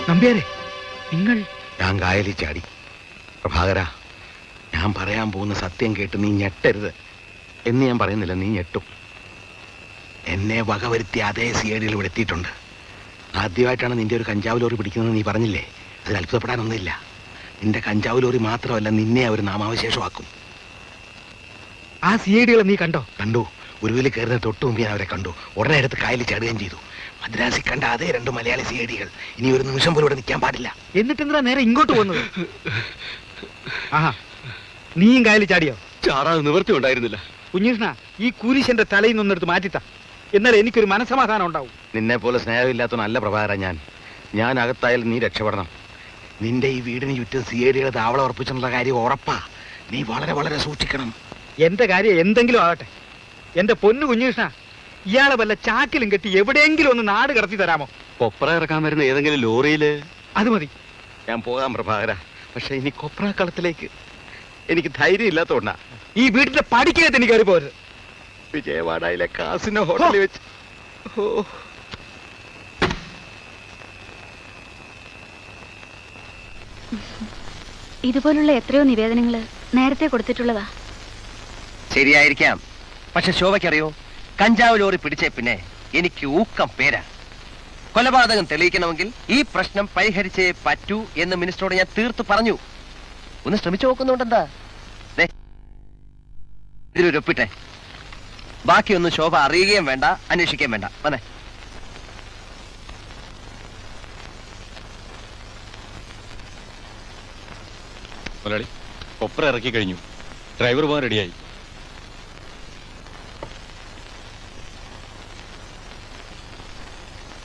നമ്പ്യാരെ, നിങ്ങൾ? ഞാൻ കായലിൽ ചാടി. പ്രഭാകര, ഞാൻ പറയാൻ പോകുന്ന സത്യം കേട്ട് നീ ഞെട്ടരുത് എന്ന് ഞാൻ പറയുന്നില്ല, നീ ഞെട്ടും. എന്നെ വകവരുത്തി അതേ സിഐഡികൾ ഇവിടെ എത്തിയിട്ടുണ്ട്. ആദ്യമായിട്ടാണ് നിന്റെ ഒരു കഞ്ചാവ് ലോറി പിടിക്കുന്നത് നീ പറഞ്ഞില്ലേ? അതിൽ അത്ഭുതപ്പെടാനൊന്നുമില്ല. നിന്റെ കഞ്ചാവ് ലോറി മാത്രമല്ല, നിന്നെ അവർ നാമാവശേഷമാക്കും. ആ സിഐഡികളെ നീ കണ്ടോ? കണ്ടു. ഉരുവിൽ കയറുന്ന തൊട്ടു മുമ്പ് ഞാൻ അവരെ കണ്ടു. ഉടനെ എടുത്ത് കായലിൽ ചാടുകയും ചെയ്തു. മദ്രാസിൽ കണ്ട അതേ 2 മലയാളി സിഐഡികൾ. ഇനി ഒരു നിമിഷം പോലും ഇവിടെ നിൽക്കാൻ പാടില്ല. എന്നിട്ട് എന്തിനാ നേരെ ഇങ്ങോട്ട് പോകുന്നത്? ആഹാ, നീയും കായലിൽ ചാടിയോ? ചാടാതെ നിവൃത്തി ഉണ്ടായിരുന്നില്ല. കുഞ്ഞീഷ്ണ, ഈ കൂരിശന്റെ തലയിൽ നിന്നെടുത്ത് മാറ്റിത്ത, എന്നാൽ എനിക്കൊരു മനസ്സമാധാനം ഉണ്ടാവും. നിന്നെ പോലെ സ്നേഹമില്ലാത്ത നല്ല പ്രഭാകര, ഞാൻ അകത്തായാലും നീ രക്ഷപ്പെടണം. നിന്റെ ഈ വീടിന് ചുറ്റും സിഐഡികളെ താവളം ഉറപ്പിച്ചെന്നുള്ള കാര്യം ഉറപ്പാ. നീ വളരെ വളരെ സൂക്ഷിക്കണം. എന്റെ കാര്യം എന്തെങ്കിലും ആകട്ടെ, എന്റെ പൊന്നു കുഞ്ഞീഷ്ണ, ഇയാളെ വല്ല ചാക്കിലും കെട്ടി എവിടെയെങ്കിലും ഒന്ന് നാട് കടത്തി തരാമോ? കൊപ്ര ഇറക്കാൻ വരുന്ന ഏതെങ്കിലും ലോറിയില്? അത് മതി. ഞാൻ പോകാം പ്രഭാകര, പക്ഷെ ഇനി കൊപ്രാക്കളത്തിലേക്ക് എനിക്ക് ധൈര്യം ഇല്ലാത്തോണ്ടാ. ഈ വീട്ടിന്റെ പടിക്കകത്ത് എനിക്ക് കയറി പോരുത്. വിജയവാഡയിലെ കാസിനോ ഹോട്ടലിൽ വെച്ച് ഇതുപോലുള്ള എത്രയോ നിവേദനങ്ങൾ നേരത്തെ കൊടുത്തിട്ടുള്ളതാ. ശരിയായിരിക്കാം, പക്ഷെ ശോഭയ്ക്കറിയോ, കഞ്ചാവ് ലോറി പിടിച്ചേ പിന്നെ എനിക്ക് ഊക്കം പേരാ. കൊലപാതകം തെളിയിക്കണമെങ്കിൽ ഈ പ്രശ്നം പരിഹരിച്ചേ പറ്റൂ എന്ന് മിനിസ്റ്ററോട് ഞാൻ തീർത്തു പറഞ്ഞു. ഒന്ന് ശ്രമിച്ചു നോക്കുന്നുണ്ടെന്താ? ഇതിലൊരു ഒപ്പിട്ടെ. ബാക്കിയൊന്നും ശോഭ അറിയുകയും വേണ്ട, അന്വേഷിക്കുകയും വേണ്ട. വന്നേ. മുതലാളി, കൊപ്ര ഇറക്കി കഴിഞ്ഞു. ഡ്രൈവർ പോകാൻ റെഡിയായി.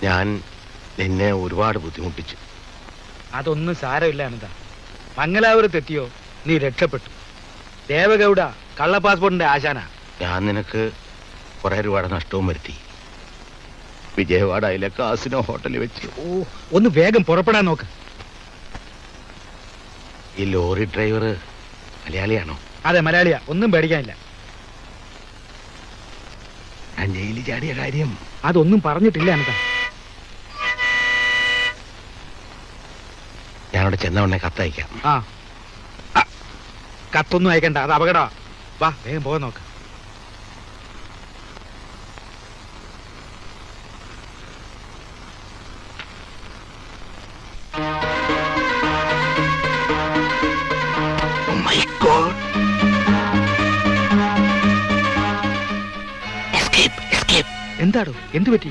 ഞാൻ നിന്നെ ഒരുപാട് ബുദ്ധിമുട്ടിച്ചു. അതൊന്നും സാരമില്ല അനന്ത. മംഗലാപുരത്ത് എത്തിയോ നീ രക്ഷപ്പെട്ടു. ദേവഗൌഡ കള്ള പാസ്പോർട്ടിന്റെ ആശാന. ഞാൻ നിനക്ക് കുറെ രൂപയുടെ നഷ്ടവും വരുത്തി. വിജയവാഡയിലെ കാസിനോ ഹോട്ടലിൽ വെച്ച്. ഒന്ന് വേഗം പുറപ്പെടാൻ നോക്ക്. ഈ ലോറി ഡ്രൈവർ മലയാളിയാണോ? അതെ, മലയാളിയാ. ഒന്നും പേടിക്കാനില്ല. ഞാൻ ജയിലിൽ ചാടിയ കാര്യം അതൊന്നും പറഞ്ഞിട്ടില്ല അനന്ത. ഞാനവിടെ ചെന്നവണ്ണെ കത്തയക്കാം. ആ, കത്തൊന്നും അയക്കണ്ട, അത് അപകട. വാ, വേഗം പോകാൻ നോക്ക്. എന്താടോ, എന്തു പറ്റി?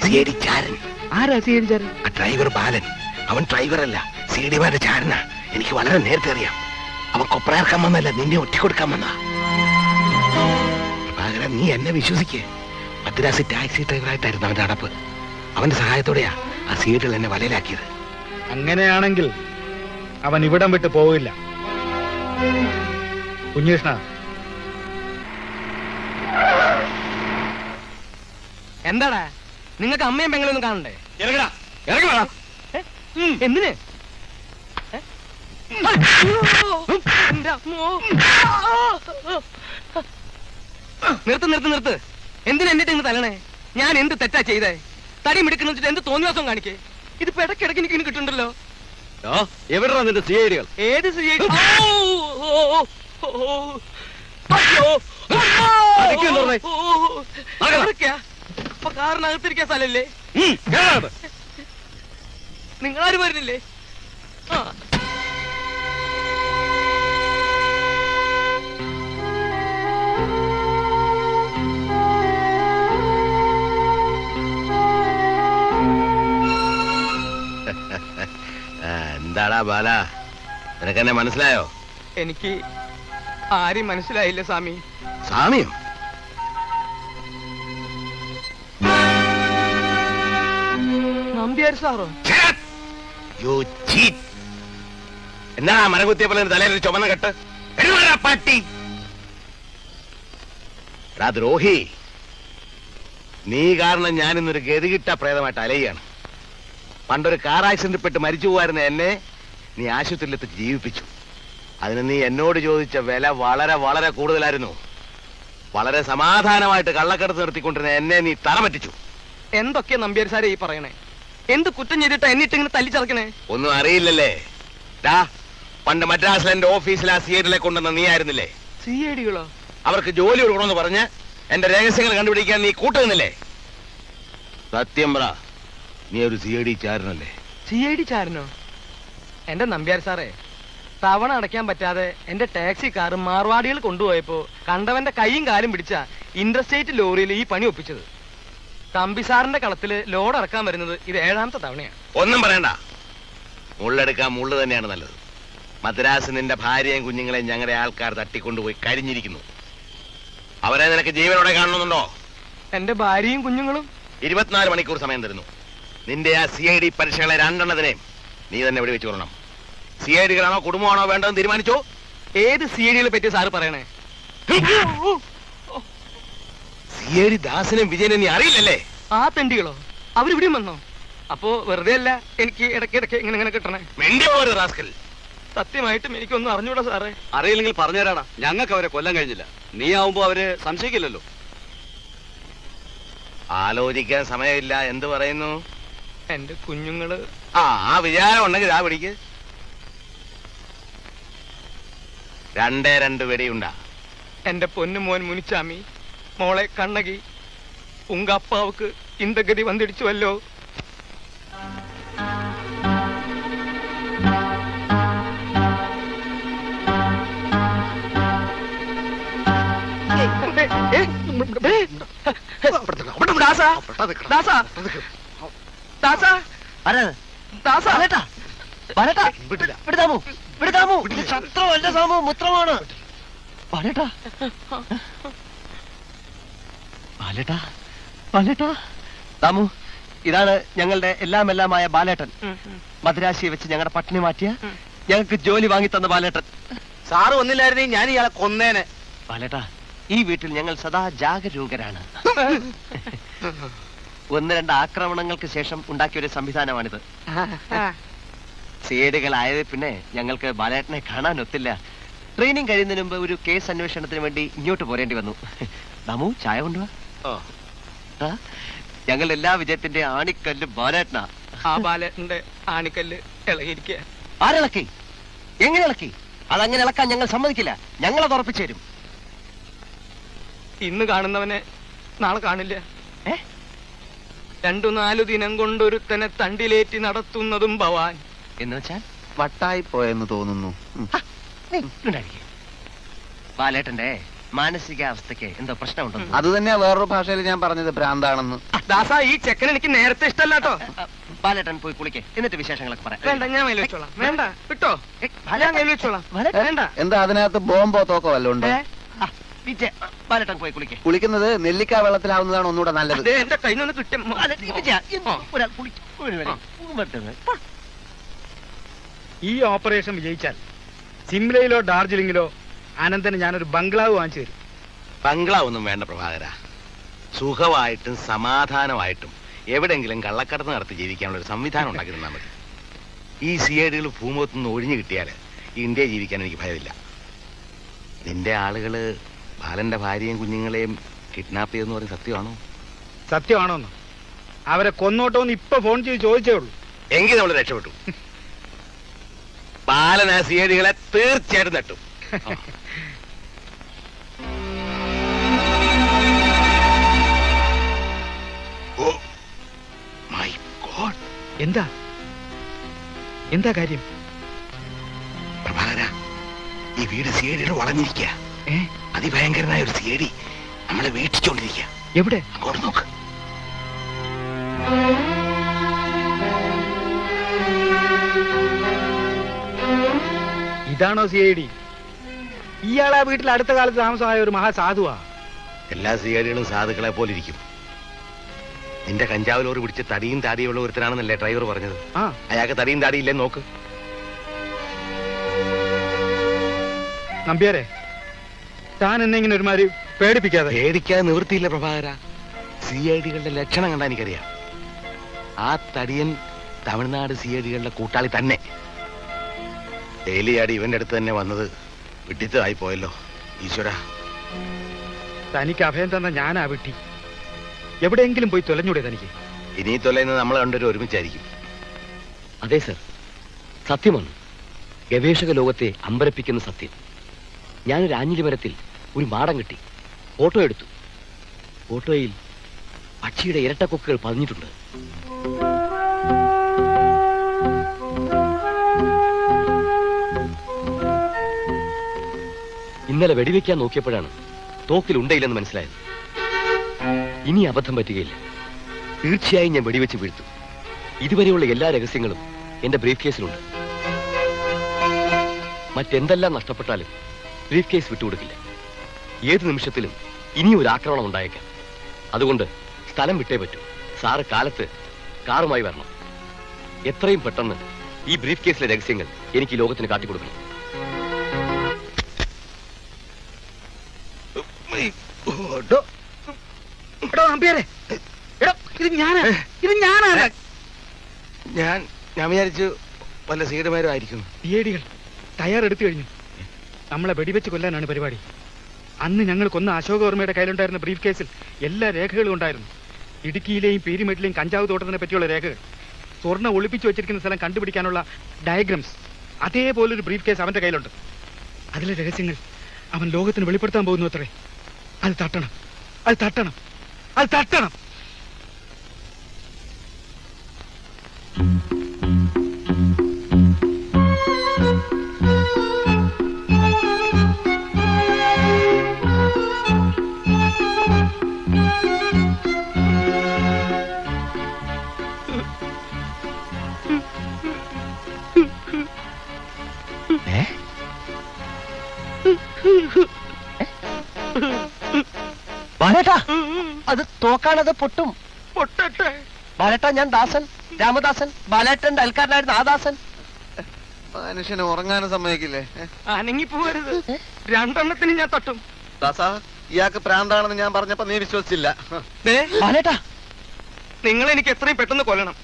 സിഐഡി ചാരൻ. ആരാ സിഐഡി ചാരൻ? ആ ഡ്രൈവർ ബാലൻ. അവൻ ഡ്രൈവറല്ല, സിഐഡിമാരുടെ ചാരനാ. എനിക്ക് വളരെ നേരത്തെ അറിയാം. അവൻ കൊപ്രയിറക്കാൻ വന്നല്ല, നിന്നെ ഒറ്റിക്കൊടുക്കാൻ വന്നാ. പകരം നീ എന്നെ വിശ്വസിക്കേ. മദ്രാസ് ടാക്സി ഡ്രൈവറായിട്ടായിരുന്നു അവന്റെ അടപ്പ്. അവന്റെ സഹായത്തോടെയാ ആ സിഐഡികൾ എന്നെ വലയിലാക്കിയത്. അങ്ങനെയാണെങ്കിൽ അവൻ ഇവിടം വിട്ട് പോവില്ല. കുഞ്ഞീഷ്ണ, എന്താടാ നിങ്ങൾക്ക് അമ്മയും പെങ്ങളൊന്നും കാണണ്ടേ? ഇറങ്ങടാ, ഇറങ്ങടാ. എന്തിന്? നിർത്ത് നിർത്ത് നിർത്ത്. എന്തിനാ എന്നിട്ട് ഇങ്ങ് തല്ലണേ? ഞാൻ എന്ത് തെറ്റാ ചെയ്തേ? തടി മിടുക്കുന്ന എന്ത് തോന്നിവാസം കാണിക്കേ? ഇതിപ്പോ ഇടയ്ക്കിടയ്ക്ക് എനിക്ക് ഇനി കിട്ടുന്നുണ്ടല്ലോ. എവിടെയാ നിന്റെ സിഐഡികൾ? ഏത് സിഐഡി? കാറിനകത്തിരിക്കാൻ സ്ഥലല്ലേ? നിങ്ങളാരും വരുന്നില്ലേ? എന്താടാ ബാല, നിനക്കെന്നെ മനസ്സിലായോ? എനിക്ക് ആരും മനസ്സിലായില്ല സ്വാമി. സ്വാമിയോ? നമ്പ്യാർ സാറോ? എന്നാ മരകുത്തിയ പോലെ തലയിൽ ചുമന്ന കെട്ട്? പട്ടി ദ്രോഹി, നീ കാരണം ഞാൻ ഇന്നൊരു ഗതികിട്ട പ്രേതമായിട്ട് അലയുകയാണ്. പണ്ടൊരു കാർ ആക്സിഡന്റ് പെട്ട് മരിച്ചു പോകായിരുന്ന എന്നെ നീ ആശുപത്രിയിലെത്തി ജീവിപ്പിച്ചു. അതിന് നീ എന്നോട് ചോദിച്ച വില വളരെ വളരെ കൂടുതലായിരുന്നു. വളരെ സമാധാനമായിട്ട് കള്ളക്കടത്ത് നിർത്തിക്കൊണ്ടിരുന്ന എന്നെ നീ തല പറ്റിച്ചു. എന്തൊക്കെയാ നമ്പ്യാർ സാറേ ഈ പറയണേ? എന്ത് കുറ്റം ചെയ്തിട്ടാ എന്നിട്ട് ഇങ്ങനെ തല്ലിച്ചറക്കണേ? ഒന്നും അറിയില്ലല്ലേ? ഡാ, പണ്ട് മദ്രാസിൽ എന്റെ ഓഫീസിൽ ആ സിഐഡികളെ കൊണ്ടുവന്ന നീ ആയിരുന്നില്ലേ? സിഐഡികളോ? അവർക്ക് ജോലി കൊടുക്കണമെന്ന് പറഞ്ഞ് എന്റെ രഹസ്യങ്ങൾ കണ്ടുപിടിക്കാൻ നീ കൂട്ടുന്നില്ലേ? സത്യം പറ, നീ ഒരു സിഐഡി ചാരനല്ലേ? സിഐഡി ചാരനോ? എന്റെ നമ്പ്യാർ സാറേ, തവണ അടയ്ക്കാൻ പറ്റാതെ എന്റെ ടാക്സി കാർ മാർവാടികൾ കൊണ്ടുപോയപ്പോ കണ്ടവന്റെ കൈയും കാലും പിടിച്ച ഇന്റർസ്റ്റേറ്റ് ലോറിയിൽ ഈ പണി ഒപ്പിച്ചത്. തമ്പി സാറിന്റെ കളത്തില് ലോഡ് ഇറക്കാൻ വരുന്നത് ഇത് 7ാമത്തെ തവണയാണ്. ഒന്നും പറയണ്ട, മുള്ളെടുക്കാൻ മുള്ളു തന്നെയാണ് നല്ലത്. മദ്രാസ് നിന്റെ ഭാര്യയും കുഞ്ഞുങ്ങളെയും ഞങ്ങളുടെ ആൾക്കാർ തട്ടിക്കൊണ്ടുപോയി കരിഞ്ഞിരിക്കുന്നു. അവരെ നിനക്ക് ജീവനോടെ കാണണമെന്നുണ്ടോ? എന്റെ ഭാര്യയും കുഞ്ഞുങ്ങളും 24 മണിക്കൂർ സമയം തരുന്നു. നിന്റെ ആ സിഐഡി പരീക്ഷകളെ 2 നീ തന്നെ ഇവിടെ വെച്ച് കൊള്ളണം. സിഐഡികളാണോ കുടുംബമാണോ വേണ്ടതെന്ന് തീരുമാനിച്ചോ? ഏത് സിഐഡികളെ പറ്റി സാറ് പറയണേ? സിഐഡി ദാസനും വിജയനും നീ അറിയില്ലല്ലേ? ആ തെണ്ടികളോ? അവരിവിടെയും വന്നോ? അപ്പോ വെറുതെ അല്ല എനിക്ക് ഇടയ്ക്കിടയ്ക്ക് ഇങ്ങനെ കിട്ടണേ. വേണ്ടി പോകരുത് റാസ്കൽ. സത്യമായിട്ടും എനിക്കൊന്നും അറിഞ്ഞൂടാ സാറേ. അറിയില്ലെങ്കിൽ പറഞ്ഞുതരാടാ, ഞങ്ങൾക്ക് അവരെ കൊല്ലാൻ കഴിഞ്ഞില്ല. നീ ആവുമ്പോ അവര് സംശയിക്കില്ലല്ലോ. ആലോചിക്കാൻ സമയമില്ല. എന്ത് പറയുന്നു? എന്റെ കുഞ്ഞുങ്ങള് ആ വിചാരം ഉണ്ടെങ്കിൽ ഇതാ പിടിക്ക്. 2 വെടിയുണ്ടാ. എന്റെ പൊന്നു മോൻ മുനിച്ചാമി, മോളെ കണ്ണകി, ഉങ്ക അപ്പാവുക്ക് இந்த ഗതി വന്നിടിച്ചുവല്ലോ. ദാമു, ഇതാണ് ഞങ്ങളുടെ എല്ലാമായ ബാലേട്ടൻ. മദ്രാശിയെ വെച്ച് ഞങ്ങളുടെ പട്ടിണി മാറ്റിയ, ഞങ്ങൾക്ക് ജോലി വാങ്ങി തന്ന ബാലേട്ടൻ. സാറ് വന്നില്ലായിരുന്നെങ്കിൽ ഞാൻ ഇയാളെ കൊന്നേനെ. ബാലേട്ടാ, ഈ വീട്ടിൽ ഞങ്ങൾ സദാ ജാഗരൂകരാണ്. 1-2 ആക്രമണങ്ങൾക്ക് ശേഷം ഉണ്ടാക്കിയ ഒരു സംവിധാനമാണിത്. സേടുകളായത് പിന്നെ ഞങ്ങൾക്ക് ബാലേട്ടനെ കാണാൻ ഒത്തില്ല. ട്രെയിനിങ് കഴിയുന്നതിന് മുമ്പ് ഒരു കേസ് അന്വേഷണത്തിന് വേണ്ടി ഇങ്ങോട്ട് പോരേണ്ടി വന്നു. ദാമു, ചായ കൊണ്ടുവാ. ഞങ്ങൾ എല്ലാ വിജയത്തിന്റെ ആണിക്കല്ല് ബാലേട്ടനാ. ആ ബാലേട്ടന്റെ ആണിക്കല്ല് ഇളകിയിരിക്കുക. ആരിളക്കി? എങ്ങനെ ഇളക്കി? അതങ്ങനെ ഇളക്കാൻ ഞങ്ങൾ സമ്മതിക്കില്ല. ഞങ്ങളത് ഉറപ്പിച്ചു തരും. ഇന്ന് കാണുന്നവനെ നാളെ കാണില്ല. 2-4 ദിനം കൊണ്ടൊരുത്തനെ തണ്ടിലേറ്റി നടത്തുന്നതും ഭവാൻ. എന്ന് വെച്ചാൽ വട്ടായി പോയെന്ന് തോന്നുന്നു. ബാലേട്ടന്റെ മാനസികാവസ്ഥക്ക് എന്തോ പ്രശ്നമുണ്ടെന്ന്. അത് തന്നെയാ വേറൊരു ഭാഷയിൽ ഞാൻ പറഞ്ഞത്, ഭ്രാന്താണെന്ന്. ദാസ, ഈ ചെക്കൻ എനിക്ക് നേരത്തെ ഇഷ്ടല്ലാട്ടോ. ബാലേട്ടൻ പോയി കുളിക്കേ, എന്നിട്ട് വിശേഷങ്ങളൊക്കെ പറയാം. വേണ്ട, ഞാൻ കയ്യിൽ വെച്ചോളാം. വേണ്ട, വിട്ടോ, ഞാൻ കയ്യിൽ വെച്ചോളാം. വേണ്ട. എന്താ അതിനകത്ത് ബോംബോ തോക്കോ വല്ലതും ഉണ്ടോ? ബാലേട്ടൻ പോയി കുളിക്കേ. കുളിക്കുന്നത് നെല്ലിക്ക വെള്ളത്തിലാവുന്നതാണ് ഒന്നുകൂടെ നല്ലത്. ദേ, എന്റെ കയ്യിൽ നിന്ന് കിട്ടും. ഈ ഓപ്പറേഷൻ വിജയിച്ചാൽ സിംലയിലോ ഡാർജിലിംഗിലോ അനന്തന് ഞാനൊരു ബംഗ്ലാവ് വാങ്ങിച്ചു തരും. ബംഗ്ലാവ് ഒന്നും വേണ്ട പ്രഭാകര. സുഖമായിട്ടും സമാധാനമായിട്ടും എവിടെങ്കിലും കള്ളക്കടത്ത് നടത്തി ജീവിക്കാനുള്ള ഒരു സംവിധാനം ഉണ്ടാക്കി തന്നാൽ മതി. ഈ സിഐഡികൾ ഭൂമുഖത്തു നിന്ന് ഒഴിഞ്ഞു കിട്ടിയാൽ ഇന്ത്യ ജീവിക്കാൻ എനിക്ക് ഭയമില്ല. നിന്റെ ആളുകള് ബാലന്റെ ഭാര്യയും കുഞ്ഞുങ്ങളെയും കിഡ്നാപ്പ് ചെയ്തെന്ന് പറയും സത്യമാണോ? സത്യമാണോന്ന് അവരെ കൊന്നോട്ടോന്ന് ഇപ്പൊ ഫോൺ ചെയ്ത് ചോദിച്ചേ ഉള്ളൂ. എങ്കിൽ നമ്മൾ രക്ഷപ്പെട്ടു. ബാലൻ ആ സിഐഡികളെ തീർച്ചയായിട്ടും തട്ടും. എന്താ എന്താ കാര്യം? പ്രഭാകര, ഈ വീട് സിഐഡികൾ വളഞ്ഞിരിക്കുക. അതിഭയങ്കരനായ ഒരു സിഐഡി നമ്മളെ വീക്ഷിച്ചോണ്ടിരിക്കുക. എവിടെ? അങ്ങോട്ട് നോക്ക്. ഇതാണോ സിഐഡി? ഇയാളാ വീട്ടിൽ അടുത്ത കാലത്ത് താമസമായ ഒരു മഹാസാധുവാ. എല്ലാ സിഐഡികളും സാധുക്കളെ പോലെ ഇരിക്കും. നിന്റെ കഞ്ചാവ് ലോറി പിടിച്ച് തടിയും താടിയുള്ള ഒരുത്തനാണെന്നല്ലേ ഡ്രൈവർ പറഞ്ഞത്? അയാൾക്ക് തടിയും താടിയില്ലേ? നോക്ക്. നമ്പ്യാരെ, താൻ എന്നെ ഇങ്ങനെ ഒരുമാതിരി പേടിപ്പിക്കാതെ. പേടിക്കാതെ നിവൃത്തിയില്ല പ്രഭാകര. സിഐഡികളുടെ ലക്ഷണം കണ്ടാ എനിക്കറിയാം. ആ തടിയൻ തമിഴ്നാട് സിഐഡികളുടെ കൂട്ടാളി തന്നെ. ഡെയിലിയാടി ഇവന്റെ അടുത്ത് തന്നെ വന്നത് വിട്ടിത്തതായി പോയല്ലോ. ഈശ്വര, തനിക്ക് അഭയം തന്ന ഞാനാ വിട്ടി. എവിടെയെങ്കിലും പോയി തൊലഞ്ഞൂടെ തനിക്ക്? ഇനി തൊലയുന്നത് നമ്മൾ രണ്ടുപേരും ഒരുമിച്ചായിരിക്കും. അതെ സർ, സത്യമാണ്. ഗവേഷക ലോകത്തെ അമ്പരപ്പിക്കുന്ന സത്യം. ഞാനൊരു ആഞ്ഞിലി മരത്തിൽ ഒരു മാടം കെട്ടി ഫോട്ടോ എടുത്തു. ഫോട്ടോയിൽ പക്ഷിയുടെ ഇരട്ടക്കൊക്കുകൾ പതിഞ്ഞിട്ടുണ്ട്. ഇന്നലെ വെടിവെക്കാൻ നോക്കിയപ്പോഴാണ് തോക്കിൽ ഉണ്ടയില്ലെന്ന് മനസ്സിലായത്. ഇനി അബദ്ധം പറ്റുകയില്ല. തീർച്ചയായും ഞാൻ വെടിവെച്ച് വീഴ്ത്തും. ഇതുവരെയുള്ള എല്ലാ രഹസ്യങ്ങളും എന്റെ ബ്രീഫ് കേസിലുണ്ട്. മറ്റെന്തെല്ലാം നഷ്ടപ്പെട്ടാലും ബ്രീഫ് കേസ് വിട്ടുകൊടുക്കില്ല. ഏത് നിമിഷത്തിലും ഇനിയും ഒരു ആക്രമണം ഉണ്ടായേക്കാം. അതുകൊണ്ട് സ്ഥലം വിട്ടേ പറ്റൂ. സാറ് കാലത്ത് കാറുമായി വരണം. എത്രയും പെട്ടെന്ന് ഈ ബ്രീഫ് കേസിലെ രഹസ്യങ്ങൾ എനിക്ക് ഈ ലോകത്തിന് കാട്ടിക്കൊടുക്കണം. എടോ നമ്പ്യാരെ, എടോ ഇത് ഞാനാണ്. ഞാൻ വിചാരിച്ചു വല്ല സീഡുമാരും ആയിരിക്കുന്നു. ഏടികൾ തയ്യാറെടുത്തു കഴിഞ്ഞു. നമ്മളെ വെടിവെച്ച് കൊല്ലാനാണ് പരിപാടി. അന്ന് ഞങ്ങൾ കൊന്ന അശോകവർമ്മയുടെ കയ്യിലുണ്ടായിരുന്ന ബ്രീഫ് കേസിൽ എല്ലാ രേഖകളും ഉണ്ടായിരുന്നു. ഇടുക്കിയിലെയും പീരിമേട്ടിലെയും കഞ്ചാവ് തോട്ടത്തിനെ പറ്റിയുള്ള രേഖകൾ, സ്വർണ്ണ ഒളിപ്പിച്ചു വെച്ചിരിക്കുന്ന സ്ഥലം കണ്ടുപിടിക്കാനുള്ള ഡയഗ്രംസ്, അതേപോലൊരു ബ്രീഫ് കേസ് അവന്റെ കയ്യിലുണ്ട്. അതിലെ രഹസ്യങ്ങൾ അവൻ ലോകത്തിന് വെളിപ്പെടുത്താൻ പോകുന്നു അത്രേ. അത് തട്ടണം, അത് തട്ടണം, അത് തട്ടണം. ബാലേട്ടാ, അത് തോക്കാണത് പൊട്ടും. പൊട്ടട്ടെ. ബാലേട്ടാ, ഞാൻ ദാസൻ, രാമദാസൻ, ബാലേട്ടന്റെ അയൽക്കാരനായിരുന്ന ആ ദാസൻ. മനുഷ്യനെ ഉറങ്ങാനും സമ്മതിക്കില്ലേ? അനങ്ങി പോകരുത്. രണ്ടെണ്ണത്തിന് ഞാൻ തട്ടും. ദാസാ, ഇയാൾക്ക് പ്രാന്താണെന്ന് ഞാൻ പറഞ്ഞപ്പോ നീ വിശ്വസിച്ചില്ല. ബാലേട്ടാ, നിങ്ങൾ എനിക്ക് എത്രയും പെട്ടെന്ന് കൊല്ലണം,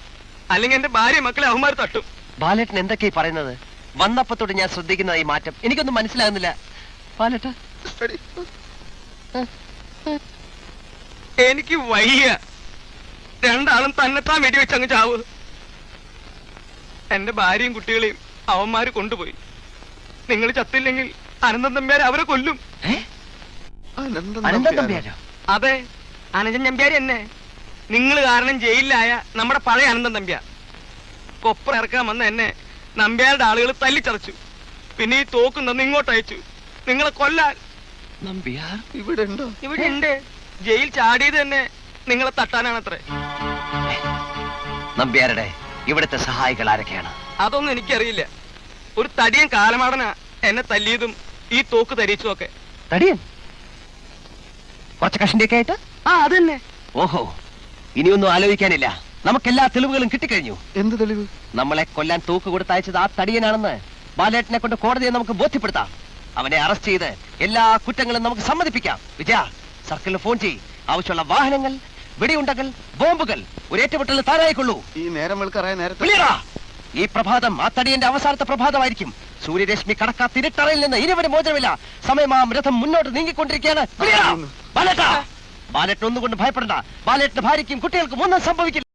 അല്ലെങ്കിൽ എന്റെ ഭാര്യ മക്കളെ അവന്മാർ തട്ടും. ബാലേട്ടൻ എന്തൊക്കെയാ പറയുന്നത്? വന്നപ്പത്തോട് ഞാൻ ശ്രദ്ധിക്കുന്ന ഈ മാറ്റം എനിക്കൊന്നും മനസ്സിലാകുന്നില്ല. ബാലേട്ടാ, എനിക്ക് വയ്യ. രണ്ടാളും തന്നെത്താൻ വെടിവെച്ചങ്ങ് ചാവ്. എന്റെ ഭാര്യയും കുട്ടികളെയും അവന്മാര് കൊണ്ടുപോയി. നിങ്ങൾ ചത്തില്ലെങ്കിൽ അനന്തൻ നമ്പ്യാരെ അവരെ കൊല്ലും. അനന്തൻ തമ്പിയാരോ? അതെ, അനന്തൻ നമ്പ്യാര് എന്നെ. നിങ്ങൾ കാരണം ജയിലിലായ നമ്മുടെ പഴയ അനന്തൻ നമ്പ്യാർ. കൊപ്പർ ഇറക്കാൻ വന്ന എന്നെ നമ്പ്യാരുടെ ആളുകൾ തല്ലിച്ചതച്ചു. പിന്നെ ഈ തോക്കും തന്ന് ഇങ്ങോട്ട് അയച്ചു, നിങ്ങളെ കൊല്ലാൻ. നമ്പ്യാർ ഇവിടെ ഉണ്ടോ? ഇവിടെ ഉണ്ട്. ജയിൽ ചാടിയത് തന്നെ നിങ്ങളെ തട്ടാനാണത്രേ. നമ്പ്യാരുടെ ഇവിടുത്തെ സഹായികൾ ആരൊക്കെയാണ്? അതൊന്നും എനിക്കറിയില്ല. ഒരു തടിയൻ കാലമാടനാ എന്നെ തല്ലിയതും ഈ തോക്ക് തരിച്ചും ഒക്കെ. തടിയൻ? കുറച്ച് കഷിന്റെയൊക്കെ ആയിട്ട്? ആ അതന്നെ. ഓഹോ, ഇനിയൊന്നും ആലോചിക്കാനില്ല. നമുക്കെല്ലാ തെളിവുകളും കിട്ടിക്കഴിഞ്ഞു. എന്ത് തെളിവ്? നമ്മളെ കൊല്ലാൻ തൂക്ക് കൊടുത്തയച്ചത് ആ തടിയനാണെന്ന് ബാലേട്ടനെ കൊണ്ട് കോടതിയെ നമുക്ക് ബോധ്യപ്പെടുത്താം. അവനെ അറസ്റ്റ് ചെയ്ത് എല്ലാ കുറ്റങ്ങളും നമുക്ക് സമ്മതിപ്പിക്കാം. വിജയ, സർക്കിളിൽ ഫോൺ ചെയ്യ്. ആവശ്യമുള്ള വാഹനങ്ങൾ, വെടിയുണ്ടകൾ, ബോംബുകൾ ഒരു ഏറ്റുമുട്ടൽ താനായിക്കൊള്ളൂ. ഈ നേരം വെളുക്കറായ നേരത്തെ വിളിയടാ. ഈ പ്രഭാതം ആ തടിയന്റെ അവസാനത്തെ പ്രഭാതമായിരിക്കും. സൂര്യരശ്മി കടക്കാത്ത ഇരുട്ടറയിൽ നിന്ന് ഇനിവരെ മോചനമില്ല. സമയമാം രഥം മുന്നോട്ട് നീങ്ങിക്കൊണ്ടിരിക്കുകയാണ്. ബാലേട്ടൻ ഒന്നുകൊണ്ട് ഭയപ്പെടണ്ട. ബാലേട്ടന്റെ ഭാര്യയ്ക്കും കുട്ടികൾക്കും ഒന്നും സംഭവിക്കില്ല.